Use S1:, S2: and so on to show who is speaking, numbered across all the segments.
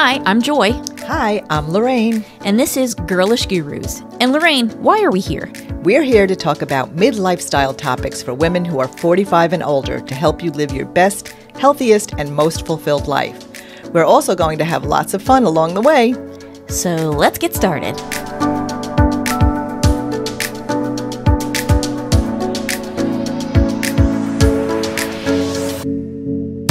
S1: Hi, I'm Joy.
S2: Hi, I'm Lorraine.
S1: And this is Girlish Gurus. And Lorraine, why are we here?
S2: We're here to talk about mid-lifestyle topics for women who are 45 and older to help you live your best, healthiest, and most fulfilled life. We're also going to have lots of fun along the way.
S1: So let's get started.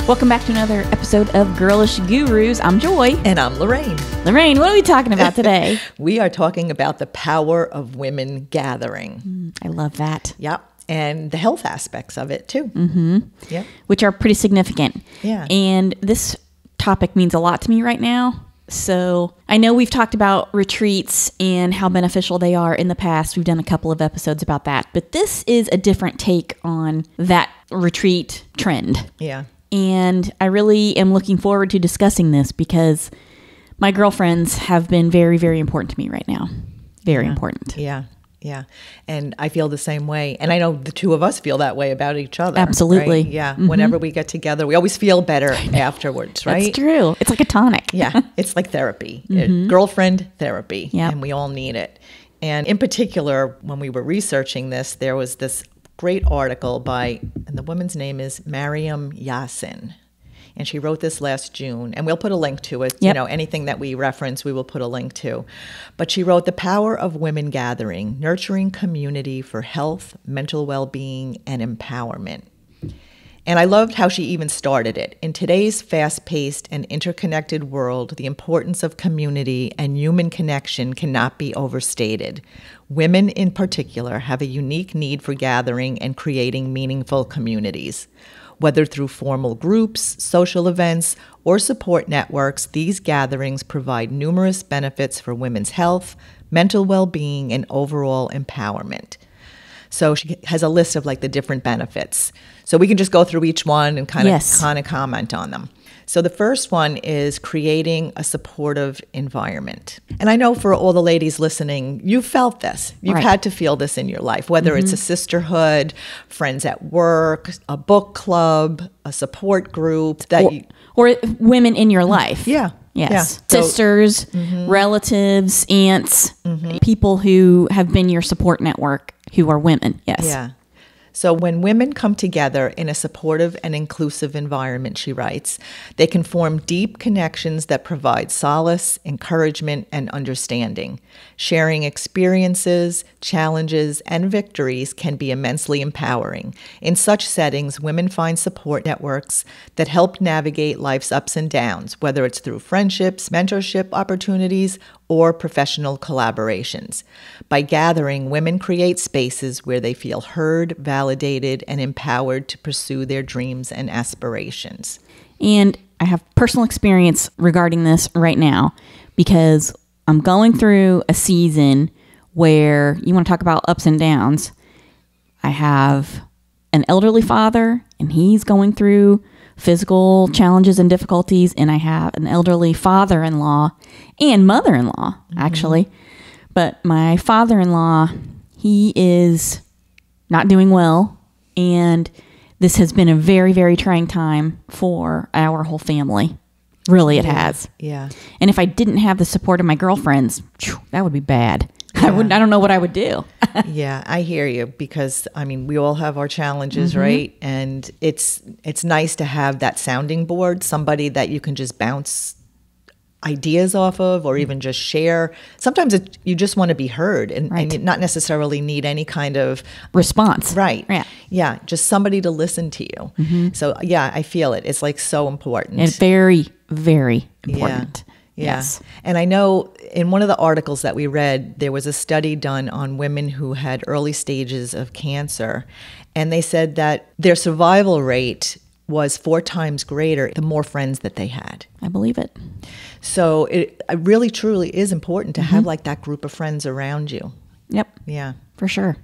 S1: Welcome back to another episode of Girlish Gurus. I'm Joy.
S2: And I'm Lorraine.
S1: Lorraine, what are we talking about today?
S2: We are talking about the power of women gathering.
S1: I love that.
S2: Yep. And the health aspects of it, too.
S1: Mm-hmm.
S2: Yep.
S1: Which are pretty significant.
S2: Yeah.
S1: And this topic means a lot to me right now. So I know we've talked about retreats and how beneficial they are in the past. We've done a couple of episodes about that. But this is a different take on that retreat trend.
S2: Yeah.
S1: And I really am looking forward to discussing this because my girlfriends have been very, very important to me right now. Very important.
S2: Yeah. Yeah. And I feel the same way. And I know the two of us feel that way about each other.
S1: Absolutely.
S2: Right? Yeah.
S1: Mm-hmm.
S2: Whenever we get together, we always feel better afterwards, right?
S1: That's true. It's like a tonic.
S2: Yeah. It's like therapy,
S1: Mm-hmm.
S2: girlfriend therapy.
S1: Yep.
S2: And we all need it. And in particular, when we were researching this, there was this great article by, and the woman's name is Mariam Yassen. And she wrote this last June, and we'll put a link to it.
S1: Yep.
S2: You know, anything that we reference, we will put a link to. But she wrote, "The Power of Women Gathering, Nurturing Community for Health, Mental Well-Being, and Empowerment." And I loved how she even started it. In today's fast-paced and interconnected world, the importance of community and human connection cannot be overstated. Women in particular have a unique need for gathering and creating meaningful communities. Whether through formal groups, social events, or support networks, these gatherings provide numerous benefits for women's health, mental well-being, and overall empowerment. So she has a list of like the different benefits. So we can just go through each one and kind of comment on them. So the first one is creating a supportive environment. And I know for all the ladies listening, you've felt this. You've had to feel this in your life, whether it's a sisterhood, friends at work, a book club, a support group.
S1: Or women in your life.
S2: Yeah.
S1: Yes.
S2: Yeah.
S1: Sisters, relatives, aunts, people who have been your support network who are women. Yes.
S2: Yeah. So when women come together in a supportive and inclusive environment, she writes, they can form deep connections that provide solace, encouragement, and understanding. Sharing experiences, challenges, and victories can be immensely empowering. In such settings, women find support networks that help navigate life's ups and downs, whether it's through friendships, mentorship opportunities, or professional collaborations. By gathering, women create spaces where they feel heard, validated, and empowered to pursue their dreams and aspirations.
S1: And I have personal experience regarding this right now because I'm going through a season where you want to talk about ups and downs. I have an elderly father, and he's going through physical challenges and difficulties, and I have an elderly father-in-law and mother-in-law, actually. But my father-in-law, he is not doing well, and this has been a very, very trying time for our whole family. Really, it has.
S2: Yeah.
S1: And if I didn't have the support of my girlfriends, that would be bad. I don't know what I would do.
S2: Yeah, I hear you because, I mean, we all have our challenges, right? And it's nice to have that sounding board, somebody that you can just bounce ideas off of or even just share. Sometimes you just want to be heard and you not necessarily need any kind of
S1: response.
S2: Right.
S1: Yeah.
S2: Yeah, just somebody to listen to you. So, yeah, I feel it. It's like so important.
S1: And very, very important.
S2: Yeah.
S1: Yes.
S2: And I know in one of the articles that we read, there was a study done on women who had early stages of cancer. And they said that their survival rate was 4 times greater the more friends that they had.
S1: I believe it.
S2: So it really, truly is important to have like that group of friends around you.
S1: Yep.
S2: Yeah.
S1: For sure.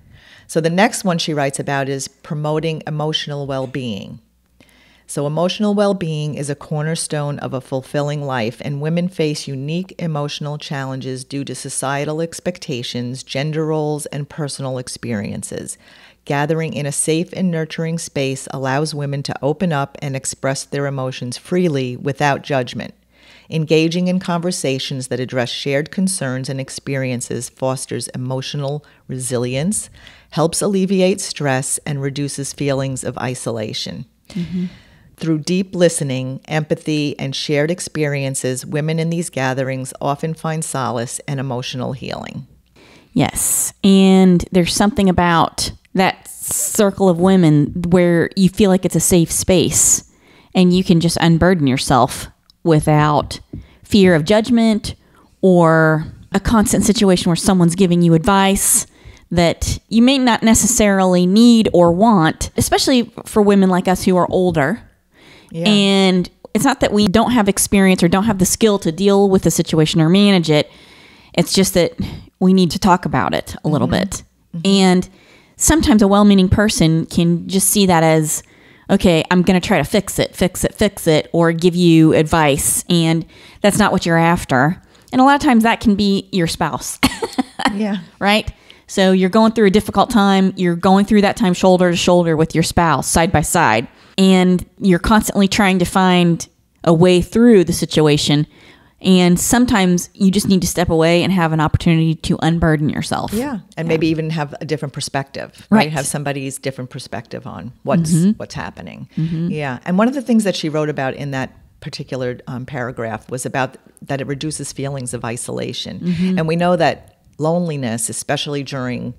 S2: So the next one she writes about is promoting emotional well-being. So emotional well-being is a cornerstone of a fulfilling life, and women face unique emotional challenges due to societal expectations, gender roles, and personal experiences. Gathering in a safe and nurturing space allows women to open up and express their emotions freely without judgment. Engaging in conversations that address shared concerns and experiences fosters emotional resilience, helps alleviate stress, and reduces feelings of isolation. Through deep listening, empathy, and shared experiences, women in these gatherings often find solace and emotional healing.
S1: Yes. And there's something about that circle of women where you feel like it's a safe space and you can just unburden yourself without fear of judgment or a constant situation where someone's giving you advice that you may not necessarily need or want, especially for women like us who are older. Yeah. And it's not that we don't have experience or don't have the skill to deal with the situation or manage it. It's just that we need to talk about it a little bit. And sometimes a well-meaning person can just see that as, okay, I'm going to try to fix it, or give you advice. And that's not what you're after. And a lot of times that can be your spouse.
S2: Yeah.
S1: Right? So you're going through a difficult time. You're going through that time shoulder to shoulder with your spouse, side by side. And you're constantly trying to find a way through the situation. And sometimes you just need to step away and have an opportunity to unburden yourself.
S2: Yeah. And maybe even have a different perspective, right? Have somebody's different perspective on what's happening. Yeah. And one of the things that she wrote about in that particular paragraph was about that it reduces feelings of isolation. And we know that loneliness, especially during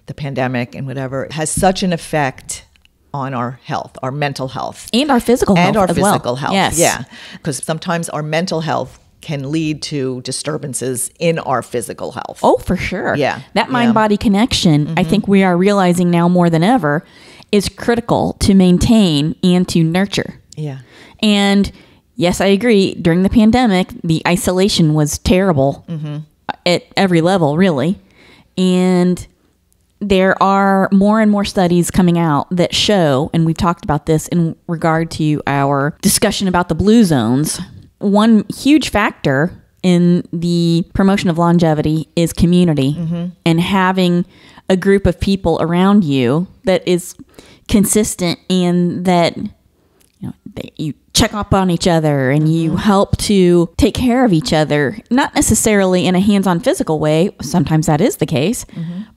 S2: the pandemic and whatever, has such an effect on our health, our mental health.
S1: And our physical health.
S2: And our
S1: as
S2: physical
S1: well.
S2: health.
S1: Yes.
S2: Yeah. Because sometimes our mental health can lead to disturbances in our physical health.
S1: Oh, for sure.
S2: Yeah.
S1: That mind-body connection, I think we are realizing now more than ever, is critical to maintain and to nurture.
S2: Yeah.
S1: And yes, I agree. During the pandemic, the isolation was terrible at every level, really. And there are more and more studies coming out that show, and we've talked about this in regard to our discussion about the blue zones, one huge factor in the promotion of longevity is community and having a group of people around you that is consistent and that you check up on each other and you help to take care of each other, not necessarily in a hands-on physical way. Sometimes that is the case,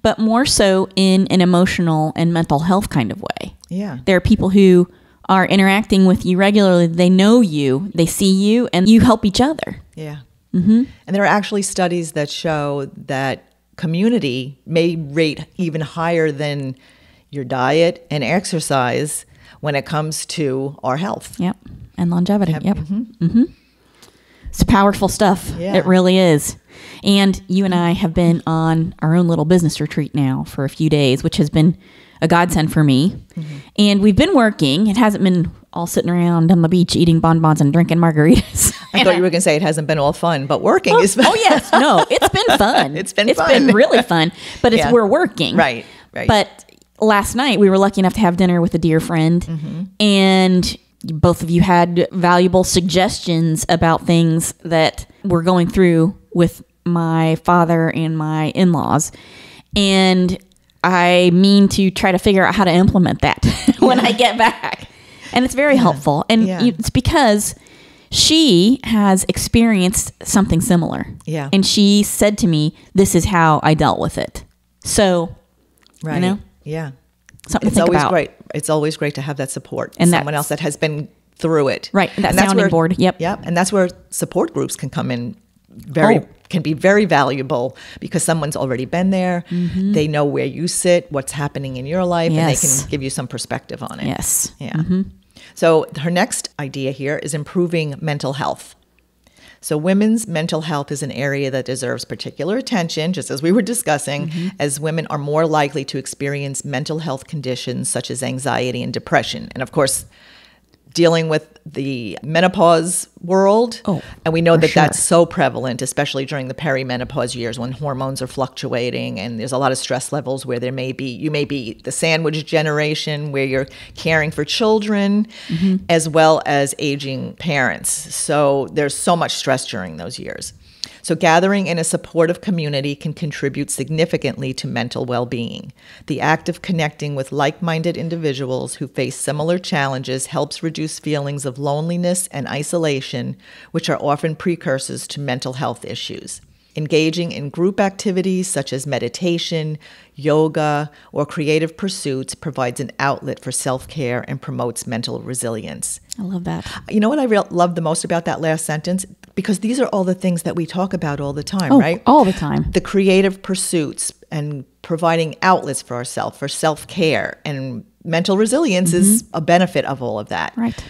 S1: but more so in an emotional and mental health kind of way.
S2: Yeah.
S1: There are people who are interacting with you regularly. They know you, they see you, and you help each other.
S2: Yeah. And there are actually studies that show that community may rate even higher than your diet and exercise when it comes to our health.
S1: Yep. And longevity. Yep. It's powerful stuff.
S2: Yeah.
S1: It really is. And you and I have been on our own little business retreat now for a few days, which has been a godsend for me. And we've been working. It hasn't been all sitting around on the beach eating bonbons and drinking margaritas.
S2: I thought you were going to say it hasn't been all fun, but working is fun.
S1: Oh, yes. No, it's been fun.
S2: It's been
S1: really fun, but we're working.
S2: Right.
S1: But last night we were lucky enough to have dinner with a dear friend, and both of you had valuable suggestions about things that we're going through with my father and my in-laws. And I mean to try to figure out how to implement that when I get back. And it's very helpful. And it's because she has experienced something similar.
S2: Yeah.
S1: And she said to me, this is how I dealt with it. So,
S2: you
S1: know?
S2: Yeah.
S1: Something to think about.
S2: Great. It's always great to have that support.
S1: And
S2: someone else that has been through it.
S1: Right. That sounding board. Yep.
S2: Yep. And that's where support groups can come in can be very valuable because someone's already been there. They know where you sit, what's happening in your life, and they can give you some perspective on it.
S1: Yes.
S2: Yeah. So her next idea here is improving mental health. So women's mental health is an area that deserves particular attention, just as we were discussing, as women are more likely to experience mental health conditions such as anxiety and depression. And of course, dealing with the menopause world. And we know that that's so prevalent, especially during the perimenopause years when hormones are fluctuating and there's a lot of stress levels where you may be the sandwich generation where you're caring for children as well as aging parents. So there's so much stress during those years. So gathering in a supportive community can contribute significantly to mental well-being. The act of connecting with like-minded individuals who face similar challenges helps reduce feelings of loneliness and isolation, which are often precursors to mental health issues. Engaging in group activities such as meditation, yoga, or creative pursuits provides an outlet for self-care and promotes mental resilience.
S1: I love that.
S2: You know what I love the most about that last sentence? Because these are all the things that we talk about all the time, right?
S1: All the time.
S2: The creative pursuits and providing outlets for ourselves, for self-care, and mental resilience is a benefit of all of that.
S1: Right.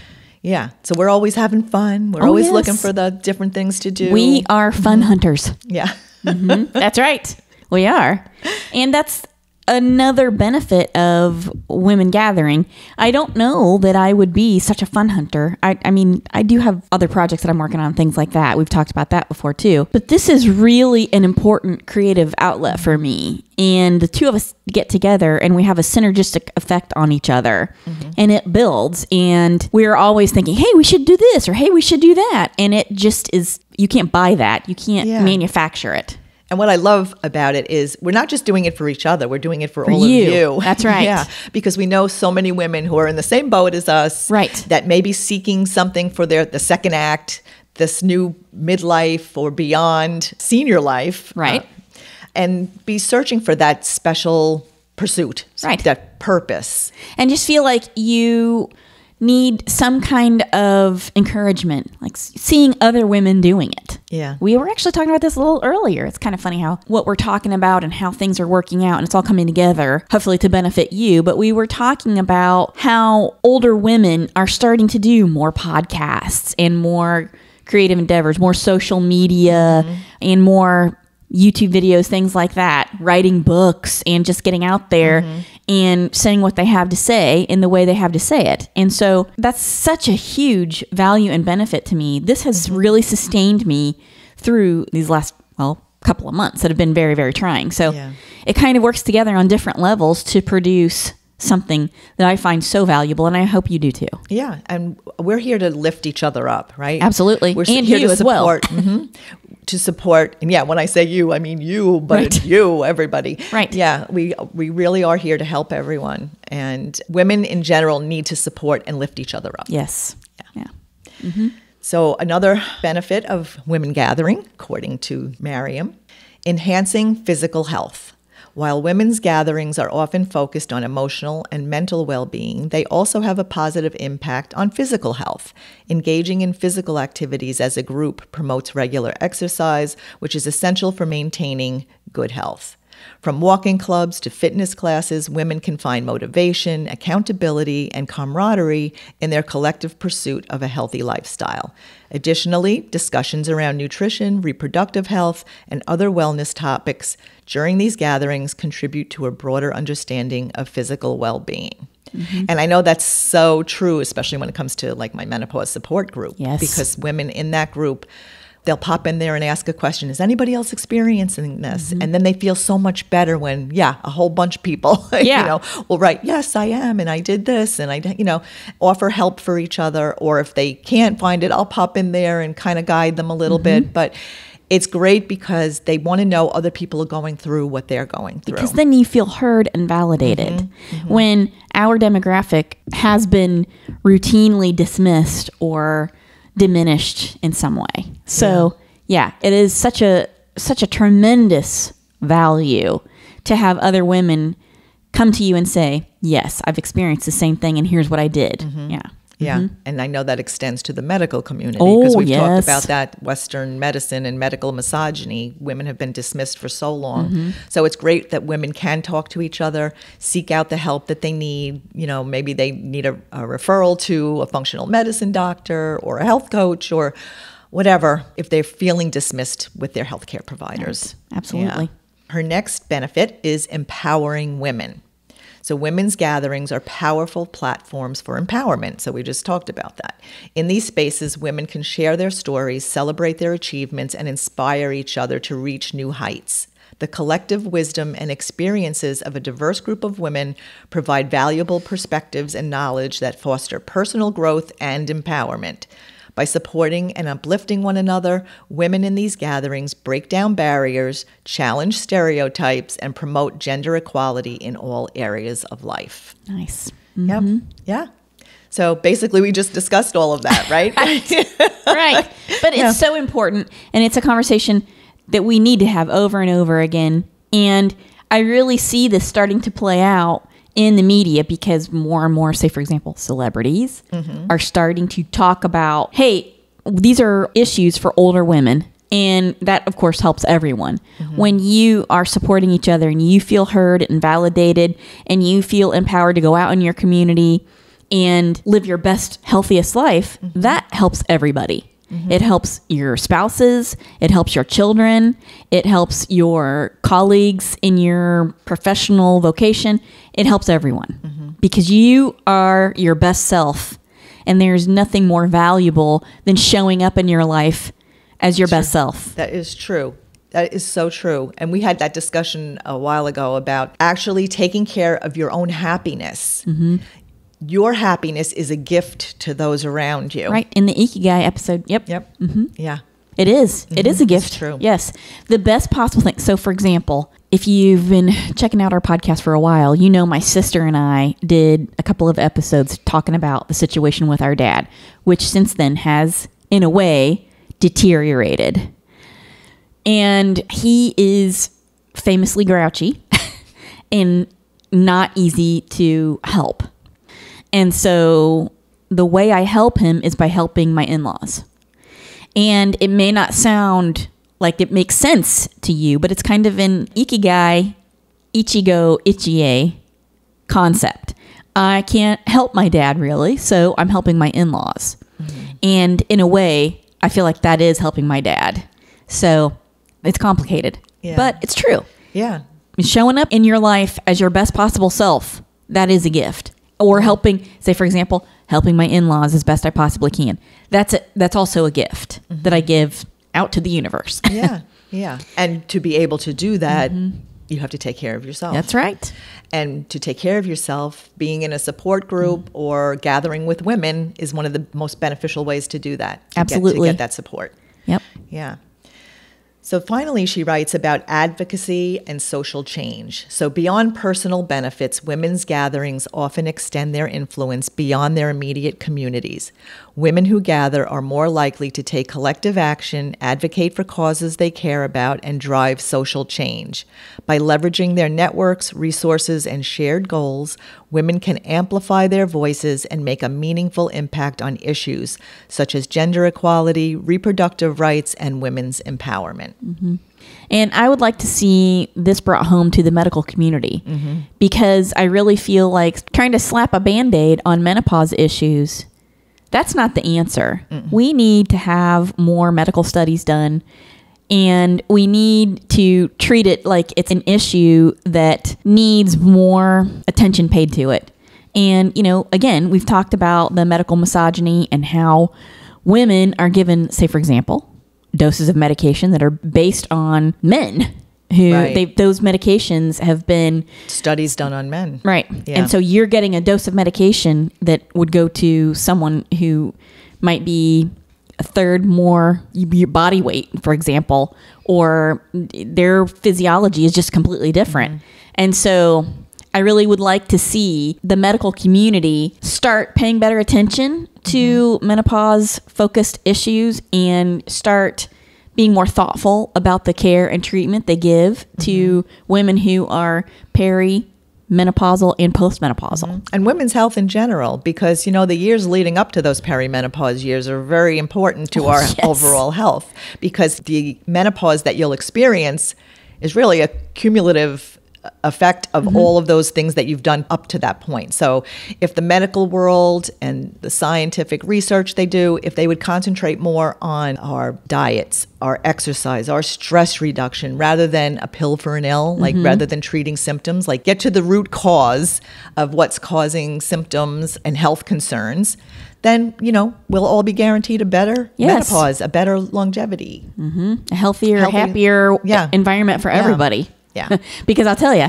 S2: Yeah. So we're always having fun. We're always looking for the different things to do.
S1: We are fun hunters.
S2: Yeah.
S1: That's right. We are. And that's another benefit of women gathering. I don't know that I would be such a fun hunter. I mean, I do have other projects that I'm working on, things like that. We've talked about that before too. But this is really an important creative outlet for me. And the two of us get together and we have a synergistic effect on each other. And it builds. And we're always thinking, hey, we should do this, or hey, we should do that. And it just is, you can't buy that. You can't manufacture it.
S2: And what I love about it is we're not just doing it for each other. We're doing it for all of you.
S1: That's right.
S2: Yeah, because we know so many women who are in the same boat as us.
S1: Right.
S2: That may be seeking something for the second act, this new midlife or beyond senior life.
S1: Right.
S2: And be searching for that special pursuit.
S1: Right.
S2: That purpose.
S1: And just feel like you need some kind of encouragement, like seeing other women doing it.
S2: Yeah.
S1: We were actually talking about this a little earlier. It's kind of funny how what we're talking about and how things are working out and it's all coming together, hopefully to benefit you. But we were talking about how older women are starting to do more podcasts and more creative endeavors, more social media and more YouTube videos, things like that, writing books and just getting out there and saying what they have to say in the way they have to say it. And so that's such a huge value and benefit to me. This has really sustained me through these last, couple of months that have been very, very trying. So it kind of works together on different levels to produce something that I find so valuable, and I hope you do too.
S2: Yeah, and we're here to lift each other up, right?
S1: Absolutely.
S2: We're
S1: and
S2: here
S1: you
S2: to
S1: as
S2: support,
S1: well.
S2: to support, and when I say you, I mean you, but it's you, everybody.
S1: Right.
S2: Yeah, we really are here to help everyone, and women in general need to support and lift each other up.
S1: Yes. Yeah.
S2: So another benefit of women gathering, according to Mariam, enhancing physical health. While women's gatherings are often focused on emotional and mental well-being, they also have a positive impact on physical health. Engaging in physical activities as a group promotes regular exercise, which is essential for maintaining good health. From walking clubs to fitness classes, women can find motivation, accountability, and camaraderie in their collective pursuit of a healthy lifestyle. Additionally, discussions around nutrition, reproductive health, and other wellness topics during these gatherings contribute to a broader understanding of physical well-being. And I know that's so true, especially when it comes to like my menopause support group.
S1: Yes.
S2: Because women in that group, they'll pop in there and ask a question, is anybody else experiencing this? And then they feel so much better when, a whole bunch of people, will write, yes, I am, and I did this, and I, offer help for each other. Or if they can't find it, I'll pop in there and kind of guide them a little bit. But it's great because they want to know other people are going through what they're going through.
S1: Because then you feel heard and validated. When our demographic has been routinely dismissed or diminished in some way. So it is such a tremendous value to have other women come to you and say, yes, I've experienced the same thing and here's what I did.
S2: And I know that extends to the medical community because we've talked about that Western medicine and medical misogyny. Women have been dismissed for so long. So it's great that women can talk to each other, seek out the help that they need. Maybe they need a referral to a functional medicine doctor or a health coach or whatever if they're feeling dismissed with their healthcare providers.
S1: Right. Absolutely.
S2: Her next benefit is empowering women. So women's gatherings are powerful platforms for empowerment. So we just talked about that. In these spaces, women can share their stories, celebrate their achievements, and inspire each other to reach new heights. The collective wisdom and experiences of a diverse group of women provide valuable perspectives and knowledge that foster personal growth and empowerment. By supporting and uplifting one another, women in these gatherings break down barriers, challenge stereotypes, and promote gender equality in all areas of life.
S1: Nice.
S2: Yep. Yeah. So basically, we just discussed all of that, right?
S1: Right. But it's so important. And it's a conversation that we need to have over and over again. And I really see this starting to play out in the media because more and more, say, for example, celebrities are starting to talk about, hey, these are issues for older women. And that, of course, helps everyone. When you are supporting each other and you feel heard and validated and you feel empowered to go out in your community and live your best, healthiest life, that helps everybody. It helps your spouses. It helps your children. It helps your colleagues in your professional vocation. It helps everyone because you are your best self. And there's nothing more valuable than showing up in your life as your best self.
S2: That is true. That is so true. And we had that discussion a while ago about actually taking care of your own happiness. Your happiness is a gift to those around you.
S1: Right. In the Ikigai episode. Yep.
S2: Yeah.
S1: It is. It is a gift.
S2: It's true.
S1: Yes. The best possible thing. So, for example, if you've been checking out our podcast for a while, you know my sister and I did a couple of episodes talking about the situation with our dad, which since then has, in a way, deteriorated. And he is famously grouchy and not easy to help. And so the way I help him is by helping my in-laws. And it may not sound like it makes sense to you, but it's kind of an Ikigai, Ichigo, Ichie concept. I can't help my dad really, so I'm helping my in-laws. And in a way, I feel like that is helping my dad. So it's complicated, but it's true.
S2: Yeah.
S1: Showing up in your life as your best possible self, that is a gift. Or helping, say, for example, helping my in-laws as best I possibly can. That's also a gift that I give out to the universe.
S2: Yeah. And to be able to do that, you have to take care of yourself.
S1: That's right.
S2: And to take care of yourself, being in a support group or gathering with women is one of the most beneficial ways to do that. To get that support.
S1: Yep.
S2: Yeah. So finally, she writes about advocacy and social change. So beyond personal benefits, women's gatherings often extend their influence beyond their immediate communities. Women who gather are more likely to take collective action, advocate for causes they care about, and drive social change. By leveraging their networks, resources, and shared goals, women can amplify their voices and make a meaningful impact on issues such as gender equality, reproductive rights, and women's empowerment.
S1: And I would like to see this brought home to the medical community because I really feel like trying to slap a Band-Aid on menopause issues, that's not the answer. We need to have more medical studies done, and we need to treat it like it's an issue that needs more attention paid to it. And, you know, again, we've talked about the medical misogyny and how women are given, say, for example, doses of medication that are based on men who those medications have been
S2: studies done on men.
S1: Right. Yeah. And so you're getting a dose of medication that would go to someone who might be a third more your body weight, for example, or their physiology is just completely different. And so I really would like to see the medical community start paying better attention to menopause focused issues and start being more thoughtful about the care and treatment they give to women who are perimenopausal and postmenopausal.
S2: And women's health in general, because, you know, the years leading up to those perimenopause years are very important to our overall health, because the menopause that you'll experience is really a cumulative effect of all of those things that you've done up to that point. So if the medical world and the scientific research they do, if they would concentrate more on our diets, our exercise, our stress reduction, rather than a pill for an ill, like rather than treating symptoms, like get to the root cause of what's causing symptoms and health concerns, then, you know, we'll all be guaranteed a better menopause, a better longevity.
S1: A healthier, happier environment for everybody. Yeah. Because I'll tell you,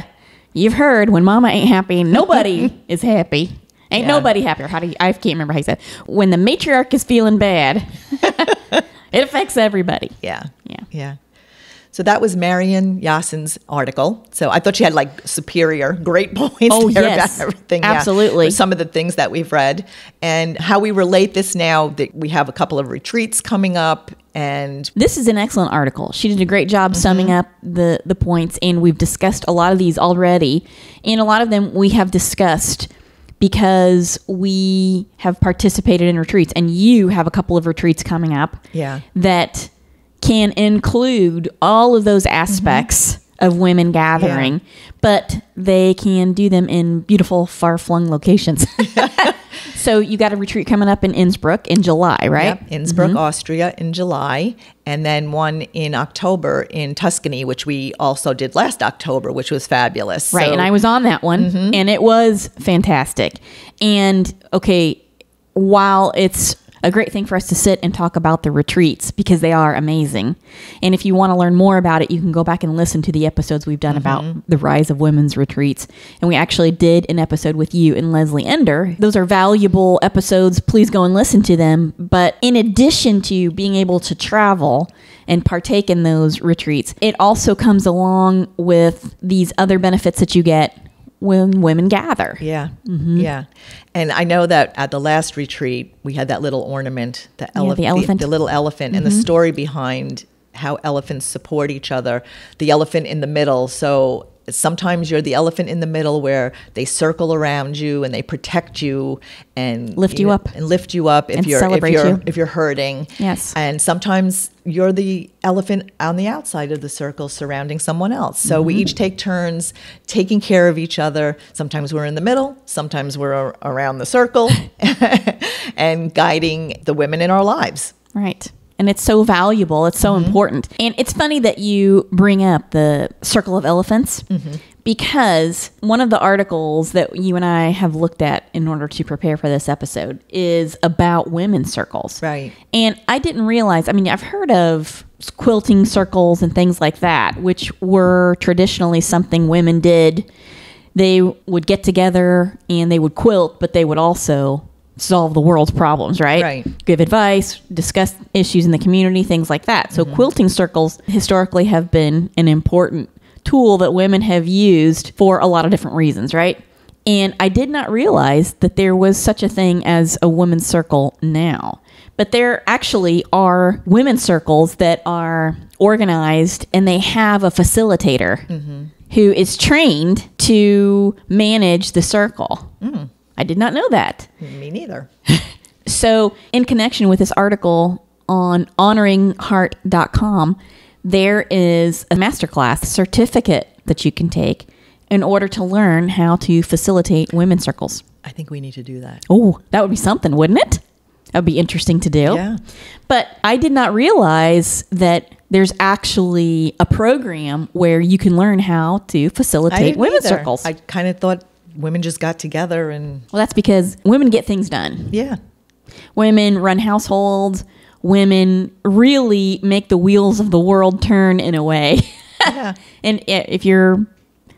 S1: you've heard when mama ain't happy, nobody is happy. Ain't nobody happier. I can't remember how you said it. When the matriarch is feeling bad, it affects everybody.
S2: Yeah. So that was Mariam Yassen's article. So I thought she had like great points there about everything.
S1: Absolutely.
S2: Yeah, some of the things that we've read and how we relate this now that we have a couple of retreats coming up. And
S1: this is an excellent article. She did a great job summing up the points, and we've discussed a lot of these already. And a lot of them we have discussed because we have participated in retreats, and you have a couple of retreats coming up that can include all of those aspects of women gathering, but they can do them in beautiful, far-flung locations. So you got a retreat coming up in Innsbruck in July, right?
S2: Yep, Innsbruck, Austria in July, and then one in October in Tuscany, which we also did last October, which was fabulous.
S1: Right, and I was on that one, and it was fantastic. And, okay, while it's a great thing for us to sit and talk about the retreats because they are amazing. And if you want to learn more about it, you can go back and listen to the episodes we've done about the rise of women's retreats. And we actually did an episode with you and Leslie Ender. Those are valuable episodes. Please go and listen to them. But in addition to being able to travel and partake in those retreats, it also comes along with these other benefits that you get when women gather.
S2: Yeah. And I know that at the last retreat, we had that little ornament, the elephant, the little elephant, and the story behind how elephants support each other, the elephant in the middle. So sometimes you're the elephant in the middle where they circle around you and they protect you and
S1: lift you up
S2: if you're hurting.
S1: Yes.
S2: And sometimes you're the elephant on the outside of the circle surrounding someone else. So we each take turns taking care of each other. Sometimes we're in the middle, sometimes we're around the circle and guiding the women in our lives.
S1: Right. And it's so valuable. It's so important. And it's funny that you bring up the circle of elephants because one of the articles that you and I have looked at in order to prepare for this episode is about women's circles.
S2: Right.
S1: And I didn't realize, I mean, I've heard of quilting circles and things like that, which were traditionally something women did. They would get together and they would quilt, but they would also solve the world's problems, right?
S2: Right.
S1: Give advice, discuss issues in the community, things like that. So quilting circles historically have been an important tool that women have used for a lot of different reasons, right? And I did not realize that there was such a thing as a women's circle now. But there actually are women's circles that are organized and they have a facilitator who is trained to manage the circle. I did not know that.
S2: Me neither.
S1: So in connection with this article on honoringheart.com, there is a masterclass certificate that you can take in order to learn how to facilitate women's circles.
S2: I think we need to do that.
S1: Oh, that would be something, wouldn't it? That would be interesting to do.
S2: Yeah.
S1: But I did not realize that there's actually a program where you can learn how to facilitate women's circles.
S2: I kind of thought women just got together and...
S1: Well, that's because women get things done.
S2: Yeah.
S1: Women run households. Women really make the wheels of the world turn in a way.
S2: Yeah.
S1: And if you're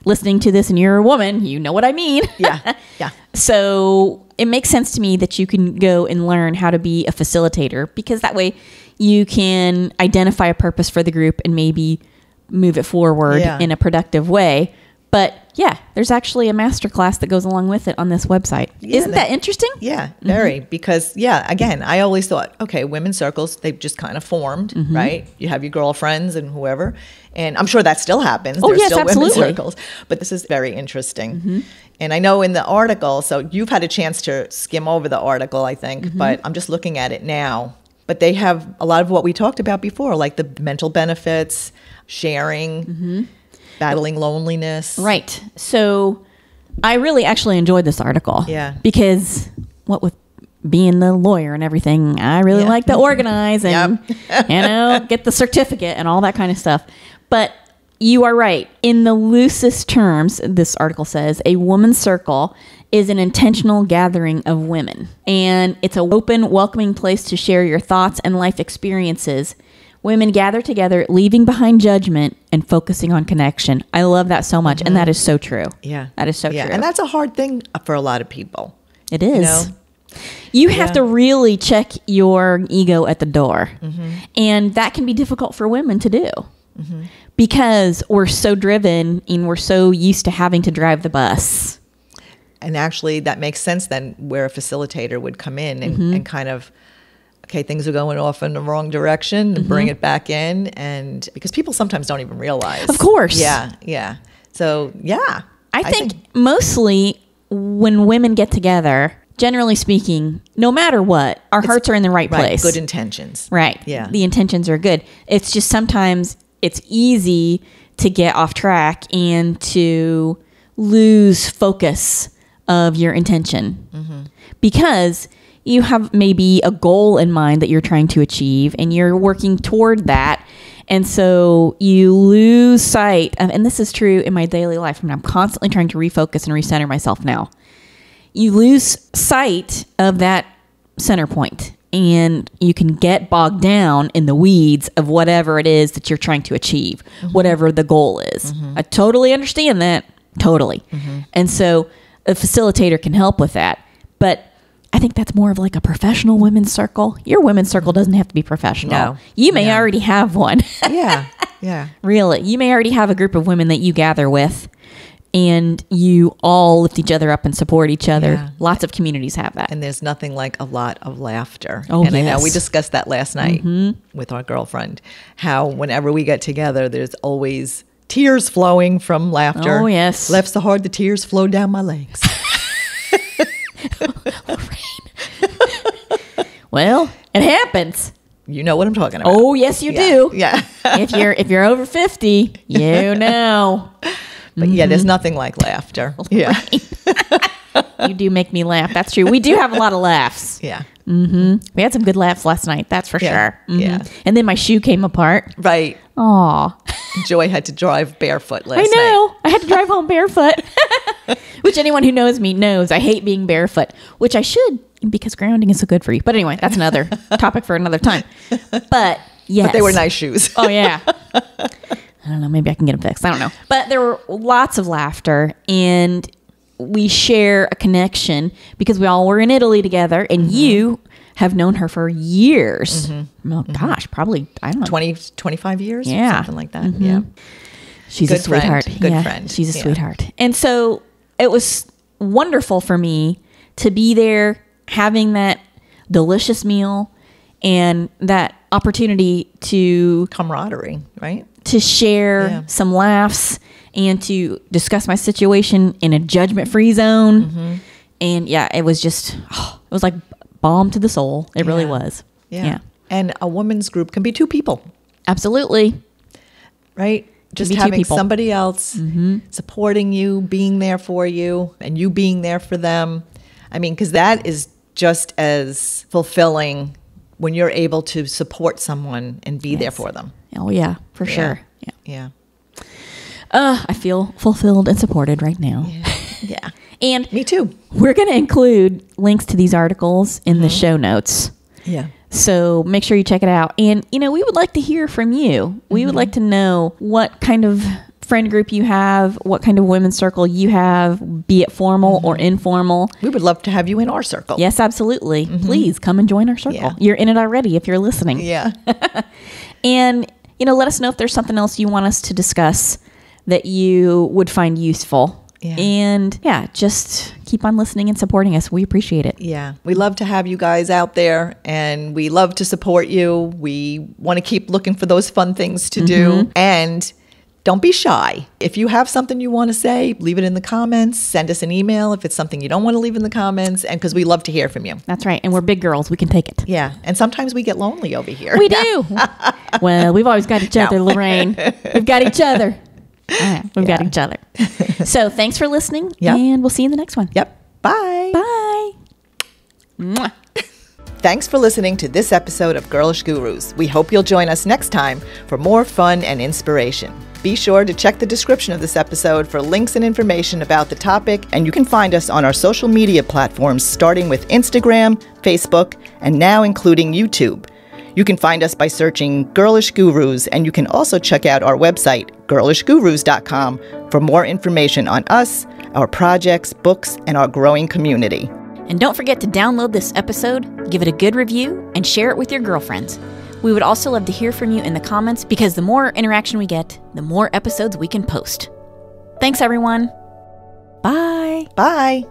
S1: listening to this and you're a woman, you know what I mean.
S2: Yeah. Yeah.
S1: So it makes sense to me that you can go and learn how to be a facilitator because that way you can identify a purpose for the group and maybe move it forward in a productive way. But yeah, there's actually a masterclass that goes along with it on this website.
S2: Yeah,
S1: Isn't that interesting?
S2: Yeah, very. Because, again, I always thought, okay, women's circles, they've just kind of formed, right? You have your girlfriends and whoever. And I'm sure that still happens.
S1: Oh,
S2: There's
S1: yes,
S2: still
S1: absolutely.
S2: women's circles. But this is very interesting. And I know in the article, so you've had a chance to skim over the article, I think, but I'm just looking at it now. But they have a lot of what we talked about before, like the mental benefits, sharing, battling loneliness.
S1: Right. So I really actually enjoyed this article.
S2: Yeah.
S1: Because what with being the lawyer and everything, I really like to organize and, get the certificate and all that kind of stuff. But you are right. In the loosest terms, this article says, a woman's circle is an intentional gathering of women. And it's an open, welcoming place to share your thoughts and life experiences. Women gather together, leaving behind judgment and focusing on connection. I love that so much. And that is so true.
S2: Yeah.
S1: That is so true.
S2: And that's a hard thing for a lot of people.
S1: It is.
S2: You know?
S1: You have to really check your ego at the door. And that can be difficult for women to do because we're so driven and we're so used to having to drive the bus.
S2: And actually, that makes sense then, where a facilitator would come in and kind of, okay, things are going off in the wrong direction, and bring it back in. And because people sometimes don't even realize.
S1: Of course.
S2: Yeah, yeah. So, yeah.
S1: I think mostly when women get together, generally speaking, no matter what, our hearts are in the right place.
S2: Good intentions.
S1: Right.
S2: Yeah.
S1: The intentions are good. It's just sometimes it's easy to get off track and to lose focus of your intention because you have maybe a goal in mind that you're trying to achieve and you're working toward that. And so you lose sight of, and this is true in my daily life. I mean, I'm constantly trying to refocus and recenter myself now. You lose sight of that center point and you can get bogged down in the weeds of whatever it is that you're trying to achieve, whatever the goal is. I totally understand that. Totally. And so a facilitator can help with that. But I think that's more of like a professional women's circle. Your women's circle doesn't have to be professional.
S2: No.
S1: You may already have one.
S2: Yeah. Yeah.
S1: Really. You may already have a group of women that you gather with and you all lift each other up and support each other.
S2: Yeah.
S1: Lots of communities have that.
S2: And there's nothing like a lot of laughter.
S1: Oh,
S2: and I know
S1: yes.
S2: we discussed that last night with our girlfriend, how whenever we get together, there's always tears flowing from laughter.
S1: Oh, yes.
S2: Laughed so hard the tears flowed down my legs.
S1: Well, it happens.
S2: You know what I'm talking about.
S1: Oh, yes, you do.
S2: Yeah.
S1: If you're over 50, you know.
S2: But yeah, there's nothing like laughter. Yeah.
S1: You do make me laugh. That's true. We do have a lot of laughs.
S2: Yeah.
S1: We had some good laughs last night. That's for
S2: Yeah.
S1: sure.
S2: Yeah.
S1: And then my shoe came apart.
S2: Right.
S1: Aw.
S2: Joy had to drive barefoot last
S1: I
S2: night.
S1: know. I had to drive home barefoot. Which anyone who knows me knows I hate being barefoot, which I should because grounding is so good for you. But anyway, that's another topic for another time. But yes.
S2: But they were nice shoes.
S1: Oh, yeah. I don't know. Maybe I can get them fixed. I don't know. But there were lots of laughter and we share a connection because we all were in Italy together and you have known her for years. Oh, gosh, probably, I don't know.
S2: 20, 25 years?
S1: Yeah.
S2: Something like that. Yeah.
S1: She's
S2: Good
S1: a sweetheart.
S2: friend. Good friend.
S1: She's a
S2: Yeah.
S1: sweetheart. And so it was wonderful for me to be there having that delicious meal and that opportunity to
S2: Camaraderie, right?
S1: share some laughs and to discuss my situation in a judgment-free zone. And yeah, it was just, it was like balm to the soul. It really was. Yeah.
S2: And a women's group can be two people,
S1: Absolutely.
S2: right? Just
S1: be two
S2: having
S1: people.
S2: somebody else supporting you, being there for you, and you being there for them. I mean, because that is just as fulfilling when you're able to support someone and be there for them.
S1: Oh, yeah, for sure.
S2: Yeah.
S1: I feel fulfilled and supported right now.
S2: Yeah.
S1: And
S2: Me too.
S1: we're going to include links to these articles in the show notes.
S2: Yeah.
S1: So make sure you check it out. And, we would like to hear from you. We would like to know what kind of friend group you have, what kind of women's circle you have, be it formal or informal.
S2: We would love to have you in our circle.
S1: Yes, absolutely. Please come and join our circle.
S2: Yeah.
S1: You're in it already if you're listening.
S2: Yeah.
S1: And, let us know if there's something else you want us to discuss that you would find useful.
S2: Yeah.
S1: And just keep on listening and supporting us. We appreciate it.
S2: Yeah. We love to have you guys out there and we love to support you. We want to keep looking for those fun things to do. And don't be shy. If you have something you want to say, leave it in the comments. Send us an email if it's something you don't want to leave in the comments. And because we love to hear from you.
S1: That's right. And we're big girls. We can take it.
S2: Yeah. And sometimes we get lonely over here.
S1: We do. Well, we've always got each other, Lorraine. We've got each other. We've got each other. So thanks for listening.
S2: Yep.
S1: And we'll see you in the next one.
S2: Yep. Bye.
S1: Bye. Mwah.
S2: Thanks for listening to this episode of Girlish Gurus. We hope you'll join us next time for more fun and inspiration. Be sure to check the description of this episode for links and information about the topic, and you can find us on our social media platforms starting with Instagram, Facebook, and now including YouTube. You can find us by searching Girlish Gurus, and you can also check out our website, girlishgurus.com, for more information on us, our projects, books, and our growing community.
S1: And don't forget to download this episode, give it a good review, and share it with your girlfriends. We would also love to hear from you in the comments because the more interaction we get, the more episodes we can post. Thanks, everyone. Bye.
S2: Bye.